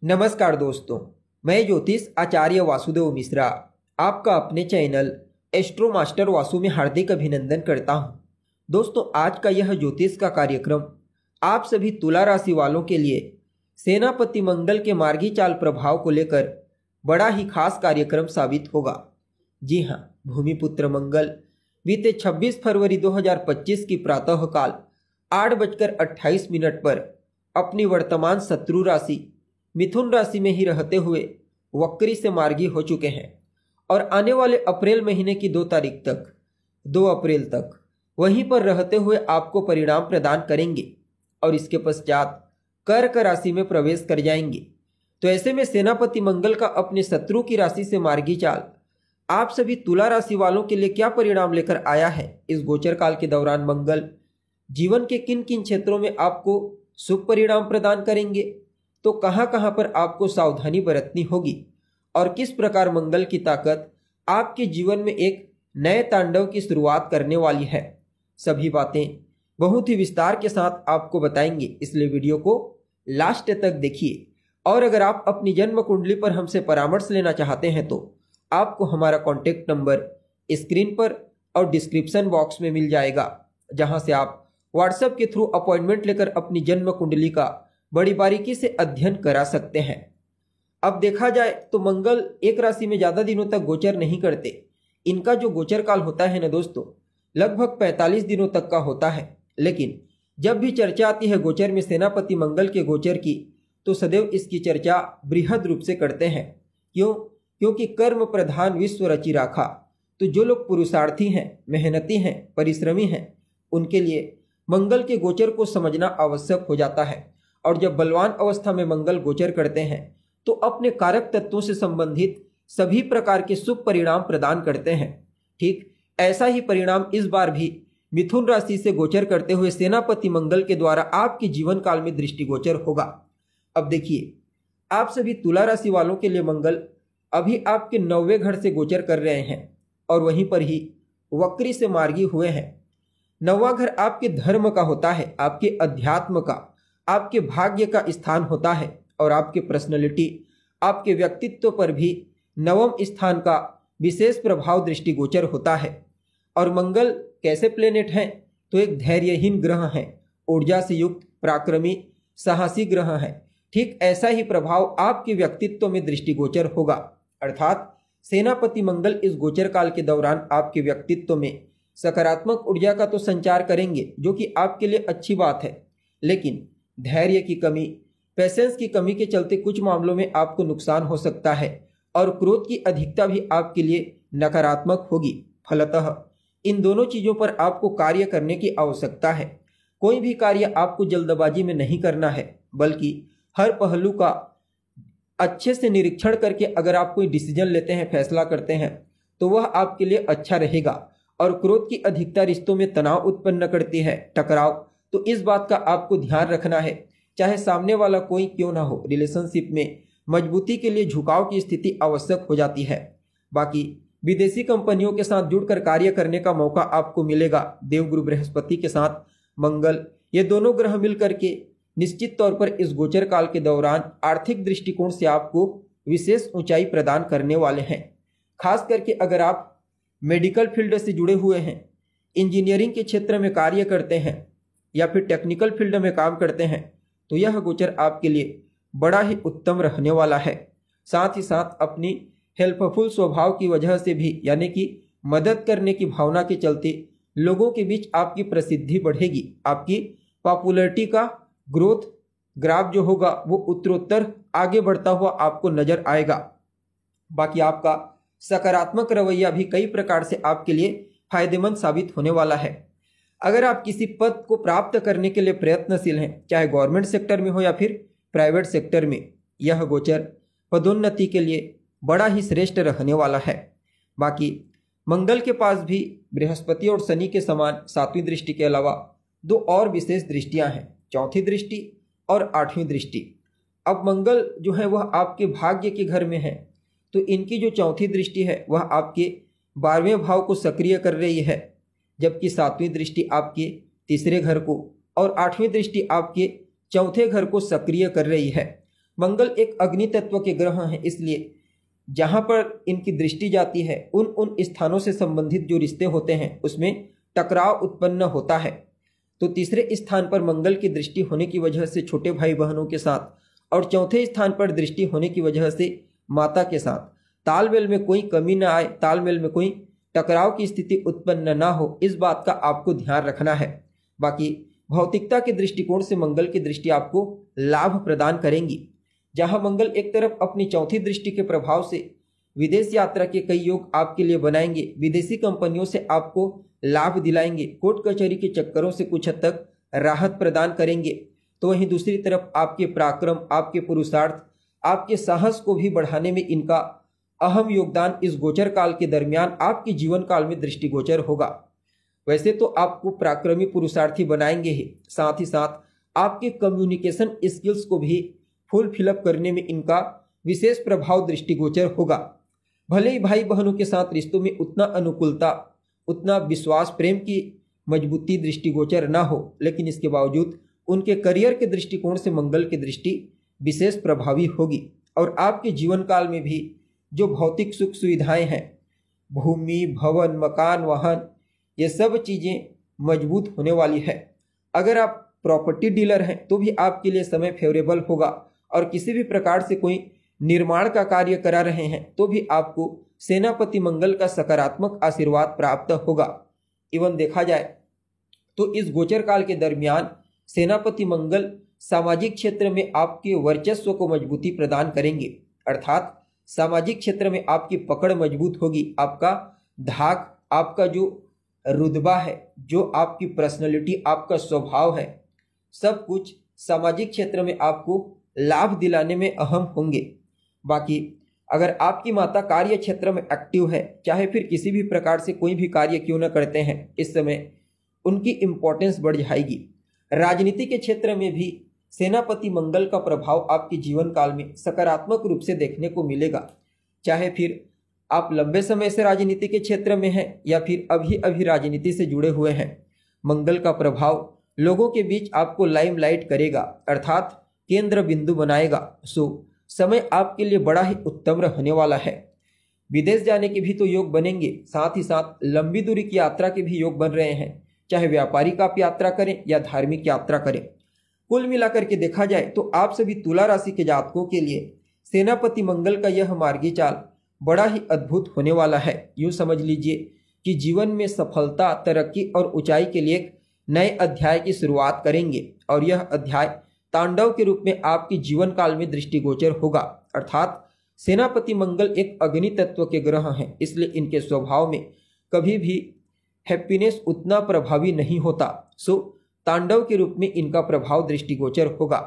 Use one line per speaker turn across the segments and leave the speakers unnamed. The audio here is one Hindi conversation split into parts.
नमस्कार दोस्तों, मैं ज्योतिष आचार्य वासुदेव मिश्रा आपका अपने चैनल एस्ट्रो मास्टर वासु में हार्दिक अभिनंदन करता हूं। दोस्तों, आज का यह ज्योतिष का कार्यक्रम आप सभी तुला राशि वालों के लिए सेनापति मंगल के मार्गी चाल प्रभाव को लेकर बड़ा ही खास कार्यक्रम साबित होगा। जी हां, भूमिपुत्र मंगल बीते 26 फरवरी 2025 की प्रातःकाल 8:28 पर अपनी वर्तमान शत्रु राशि मिथुन राशि में ही रहते हुए वक्री से मार्गी हो चुके हैं और आने वाले अप्रैल महीने की 2 तारीख तक 2 अप्रैल तक वहीं पर रहते हुए आपको परिणाम प्रदान करेंगे और इसके पश्चात कर्क राशि में प्रवेश कर जाएंगे। तो ऐसे में सेनापति मंगल का अपने शत्रु की राशि से मार्गी चाल आप सभी तुला राशि वालों के लिए क्या परिणाम लेकर आया है। इस गोचर काल के दौरान मंगल जीवन के किन किन क्षेत्रों में आपको शुभ परिणाम प्रदान करेंगे, तो कहां कहां पर आपको सावधानी बरतनी होगी और किस प्रकार मंगल की ताकत आपके जीवन में एक नए तांडव की शुरुआत करने वाली है, सभी बातें बहुत ही विस्तार के साथ आपको बताएंगे। इसलिए वीडियो को लास्ट तक देखिए और अगर आप अपनी जन्म कुंडली पर हमसे परामर्श लेना चाहते हैं तो आपको हमारा कॉन्टेक्ट नंबर स्क्रीन पर और डिस्क्रिप्शन बॉक्स में मिल जाएगा, जहां से आप व्हाट्सएप के थ्रू अपॉइंटमेंट लेकर अपनी जन्म कुंडली का बड़ी बारीकी से अध्ययन करा सकते हैं। अब देखा जाए तो मंगल एक राशि में ज्यादा दिनों तक गोचर नहीं करते। इनका जो गोचर काल होता है ना दोस्तों, लगभग 45 दिनों तक का होता है। लेकिन जब भी चर्चा आती है गोचर में सेनापति मंगल के गोचर की, तो सदैव इसकी चर्चा बृहद रूप से करते हैं। क्योंकि कर्म प्रधान विश्व रचि राखा। तो जो लोग पुरुषार्थी हैं, मेहनती हैं, परिश्रमी हैं, उनके लिए मंगल के गोचर को समझना आवश्यक हो जाता है। और जब बलवान अवस्था में मंगल गोचर करते हैं तो अपने कारक तत्वों से संबंधित सभी प्रकार के शुभ परिणाम प्रदान करते हैं। ठीक ऐसा ही परिणाम इस बार भी मिथुन राशि से गोचर करते हुए सेनापति मंगल के द्वारा आपके जीवन काल में दृष्टिगोचर होगा। अब देखिए, आप सभी तुला राशि वालों के लिए मंगल अभी आपके 9वें घर से गोचर कर रहे हैं और वहीं पर ही वक्री से मार्गी हुए हैं। 9वां घर आपके धर्म का होता है, आपके अध्यात्म का, आपके भाग्य का स्थान होता है और आपके पर्सनैलिटी, आपके व्यक्तित्व पर भी 9वें स्थान का विशेष प्रभाव दृष्टिगोचर होता है। और मंगल कैसे प्लेनेट हैं, तो एक धैर्यहीन ग्रह है, ऊर्जा से युक्त पराक्रमी साहसी ग्रह है। ठीक ऐसा ही प्रभाव आपके व्यक्तित्व में दृष्टिगोचर होगा। अर्थात सेनापति मंगल इस गोचर काल के दौरान आपके व्यक्तित्व में सकारात्मक ऊर्जा का तो संचार करेंगे, जो कि आपके लिए अच्छी बात है। लेकिन धैर्य की कमी, पेशेंस की कमी के चलते कुछ मामलों में आपको नुकसान हो सकता है और क्रोध की अधिकता भी आपके लिए नकारात्मक होगी। फलतः इन दोनों चीजों पर आपको कार्य करने की आवश्यकता है। कोई भी कार्य आपको जल्दबाजी में नहीं करना है, बल्कि हर पहलू का अच्छे से निरीक्षण करके अगर आप कोई डिसीजन लेते हैं, फैसला करते हैं, तो वह आपके लिए अच्छा रहेगा। और क्रोध की अधिकता रिश्तों में तनाव उत्पन्न करती है, टकराव। तो इस बात का आपको ध्यान रखना है, चाहे सामने वाला कोई क्यों ना हो, रिलेशनशिप में मजबूती के लिए झुकाव की स्थिति आवश्यक हो जाती है। बाकी विदेशी कंपनियों के साथ जुड़कर कार्य करने का मौका आपको मिलेगा। देवगुरु बृहस्पति के साथ मंगल, ये दोनों ग्रह मिलकर के निश्चित तौर पर इस गोचर काल के दौरान आर्थिक दृष्टिकोण से आपको विशेष ऊंचाई प्रदान करने वाले हैं। खास करके अगर आप मेडिकल फील्ड से जुड़े हुए हैं, इंजीनियरिंग के क्षेत्र में कार्य करते हैं या फिर टेक्निकल फील्ड में काम करते हैं, तो यह गोचर आपके लिए बड़ा ही उत्तम रहने वाला है। साथ ही साथ अपनी हेल्पफुल स्वभाव की वजह से भी, यानी कि मदद करने की भावना के चलते लोगों के बीच आपकी प्रसिद्धि बढ़ेगी। आपकी पॉपुलैरिटी का ग्रोथ ग्राफ जो होगा वो उत्तरोत्तर आगे बढ़ता हुआ आपको नजर आएगा। बाकी आपका सकारात्मक रवैया भी कई प्रकार से आपके लिए फायदेमंद साबित होने वाला है। अगर आप किसी पद को प्राप्त करने के लिए प्रयत्नशील हैं, चाहे गवर्नमेंट सेक्टर में हो या फिर प्राइवेट सेक्टर में, यह गोचर पदोन्नति के लिए बड़ा ही श्रेष्ठ रहने वाला है। बाकी मंगल के पास भी बृहस्पति और शनि के समान 7वीं दृष्टि के अलावा 2 और विशेष दृष्टियां हैं, 4थी दृष्टि और 8वीं दृष्टि। अब मंगल जो है वह आपके भाग्य के घर में है, तो इनकी जो 4थी दृष्टि है वह आपके 12वें भाव को सक्रिय कर रही है, जबकि 7वीं दृष्टि आपके 3रे घर को और 8वीं दृष्टि आपके 4थे घर को सक्रिय कर रही है। मंगल एक अग्नि तत्व के ग्रह हैं, इसलिए जहां पर इनकी दृष्टि जाती है उन स्थानों से संबंधित जो रिश्ते होते हैं उसमें टकराव उत्पन्न होता है। तो तीसरे स्थान पर मंगल की दृष्टि होने की वजह से छोटे भाई बहनों के साथ और चौथे स्थान पर दृष्टि होने की वजह से माता के साथ तालमेल में कोई कमी ना आए, तालमेल में कोई टकराव की स्थिति उत्पन्न ना हो, इस बात का आपको ध्यान रखना है। बाकी भौतिकता के दृष्टिकोण से मंगल की दृष्टि आपको लाभ प्रदान करेंगी। जहां मंगल एक तरफ अपनी चौथी दृष्टि के प्रभाव से विदेश यात्रा के कई योग आपके लिए बनाएंगे, विदेशी कंपनियों से आपको लाभ दिलाएंगे, कोर्ट कचहरी के चक्करों से कुछ हद तक राहत प्रदान करेंगे। तो वहीं दूसरी तरफ आपके पराक्रम, आपके पुरुषार्थ, आपके साहस को भी बढ़ाने में इनका अहम योगदान इस गोचर काल के दरमियान आपके जीवन काल में दृष्टिगोचर होगा। वैसे तो आपको पराक्रमी पुरुषार्थी बनाएंगे ही, साथ ही साथ आपके कम्युनिकेशन स्किल्स को भी फुल फिलअप करने में इनका विशेष प्रभाव दृष्टिगोचर होगा। भले ही भाई बहनों के साथ रिश्तों में उतना अनुकूलता, उतना विश्वास, प्रेम की मजबूती दृष्टिगोचर ना हो, लेकिन इसके बावजूद उनके करियर के दृष्टिकोण से मंगल की दृष्टि विशेष प्रभावी होगी और आपके जीवन काल में भी जो भौतिक सुख सुविधाएं हैं, भूमि, भवन, मकान, वाहन, ये सब चीज़ें मजबूत होने वाली है। अगर आप प्रॉपर्टी डीलर हैं तो भी आपके लिए समय फेवरेबल होगा और किसी भी प्रकार से कोई निर्माण का कार्य करा रहे हैं तो भी आपको सेनापति मंगल का सकारात्मक आशीर्वाद प्राप्त होगा। इवन देखा जाए तो इस गोचर काल के दरमियान सेनापति मंगल सामाजिक क्षेत्र में आपके वर्चस्व को मजबूती प्रदान करेंगे, अर्थात सामाजिक क्षेत्र में आपकी पकड़ मजबूत होगी। आपका धाक, आपका जो रुतबा है, जो आपकी पर्सनैलिटी, आपका स्वभाव है, सब कुछ सामाजिक क्षेत्र में आपको लाभ दिलाने में अहम होंगे। बाकी अगर आपकी माता कार्य क्षेत्र में एक्टिव है, चाहे फिर किसी भी प्रकार से कोई भी कार्य क्यों न करते हैं, इस समय उनकी इम्पोर्टेंस बढ़ जाएगी। राजनीति के क्षेत्र में भी सेनापति मंगल का प्रभाव आपके जीवन काल में सकारात्मक रूप से देखने को मिलेगा। चाहे फिर आप लंबे समय से राजनीति के क्षेत्र में हैं या फिर अभी अभी राजनीति से जुड़े हुए हैं, मंगल का प्रभाव लोगों के बीच आपको लाइमलाइट करेगा, अर्थात केंद्र बिंदु बनाएगा। सो समय आपके लिए बड़ा ही उत्तम रहने वाला है। विदेश जाने के भी तो योग बनेंगे, साथ ही साथ लंबी दूरी की यात्रा के भी योग बन रहे हैं, चाहे व्यापारिक आप यात्रा करें या धार्मिक यात्रा करें। कुल मिलाकर के देखा जाए तो आप सभी तुला राशि के जातकों के लिए सेनापति मंगल का यह मार्गी चाल बड़ा ही अद्भुत होने वाला है। यूँ समझ लीजिए कि जीवन में सफलता, तरक्की और ऊंचाई के लिए एक नए अध्याय की शुरुआत करेंगे और यह अध्याय तांडव के रूप में आपके जीवन काल में दृष्टिगोचर होगा। अर्थात सेनापति मंगल एक अग्नि तत्व के ग्रह हैं, इसलिए इनके स्वभाव में कभी भी हैप्पीनेस उतना प्रभावी नहीं होता। सो तांडव के रूप में इनका प्रभाव दृष्टिगोचर होगा।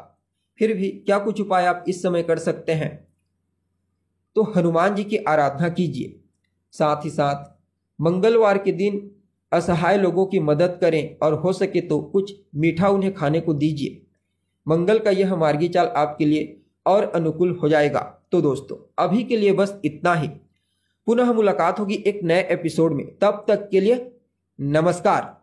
फिर भी क्या कुछ उपाय आप इस समय कर सकते हैं? तो हनुमान जी की आराधना कीजिए, साथ ही साथ मंगलवार के दिन असहाय लोगों की मदद करें और हो सके तो कुछ मीठा उन्हें खाने को दीजिए। मंगल का यह मार्गी चाल आपके लिए और अनुकूल हो जाएगा। तो दोस्तों अभी के लिए बस इतना ही। पुनः मुलाकात होगी एक नए एपिसोड में, तब तक के लिए नमस्कार।